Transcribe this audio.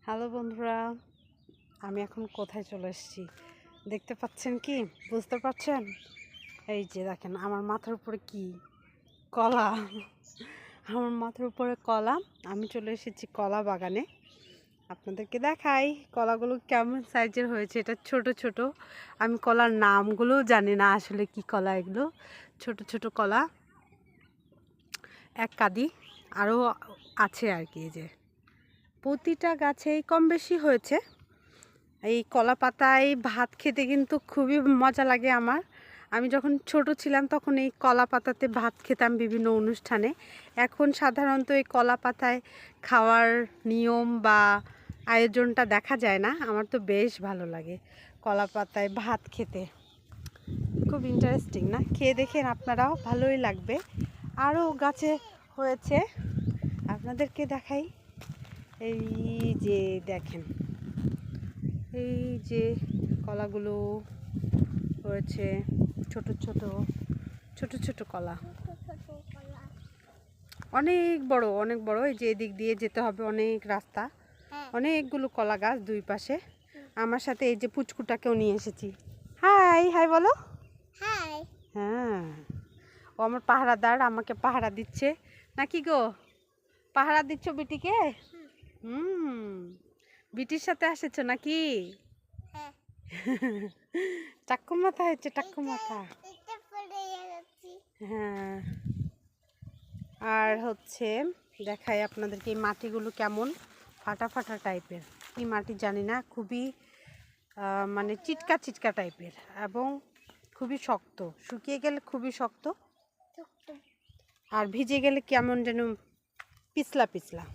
Hello বন্ধুরা, আমি এখন কোথায় চলে এসেছি দেখতে পাচ্ছেন কি? বুঝতে পারছেন? এই যে দেখেন আমার মাথার উপরে কি কলা। আমার মাথার উপরে কলা। আমি চলে এসেছি কলা বাগানে। আপনাদেরকে দেখাই কলাগুলো কেমন সাইজের হয়েছে। এটা ছোট ছোট, আমি কলার নামগুলোও জানি না আসলে কি কলা এগুলো। ছোট ছোট কলা, এক কাঁদি আরও আছে আর কি। এই যে প্রতিটা গাছেই কম বেশি হয়েছে। এই কলা পাতায় ভাত খেতে কিন্তু খুবই মজা লাগে আমার। আমি যখন ছোট ছিলাম তখন এই কলা পাতাতে ভাত খেতাম বিভিন্ন অনুষ্ঠানে। এখন সাধারণত এই কলা পাতায় খাওয়ার নিয়ম বা আয়োজনটা দেখা যায় না। আমার তো বেশ ভালো লাগে কলা পাতায় ভাত খেতে। খুব ইন্টারেস্টিং না? খেয়ে দেখেন আপনারাও, ভালোই লাগবে। আরও গাছে হয়েছে, আপনাদেরকে দেখাই। এই যে দেখেন, এই যে কলাগুলো হয়েছে, ছোট ছোট ছোট ছোট কলা, অনেক বড় অনেক বড়। এই যে এদিক দিয়ে যেতে হবে, অনেক রাস্তা, অনেকগুলো কলা গাছ দুই পাশে। আমার সাথে এই যে পুচকুটাকেও নিয়ে এসেছি। হাই হাই বলো। হাই। হ্যাঁ, ও আমার পাহারাদার, আমাকে পাহারা দিচ্ছে নাকি গো? পাহারা দিচ্ছ বিটিকে? বিটির সাথে এসেছো নাকি? টাক্কু মাথা হয়েছে, টাক্কু মাথা। হ্যাঁ, আর হচ্ছে দেখাই আপনাদেরকে এই মাটিগুলো কেমন ফাটা ফাটা টাইপের। কি মাটি জানি না, খুবই মানে চিটকা চিটকা টাইপের এবং খুবই শক্ত। শুকিয়ে গেলে খুবই শক্ত, আর ভিজে গেলে কেমন যেন পিছলা পিছলা।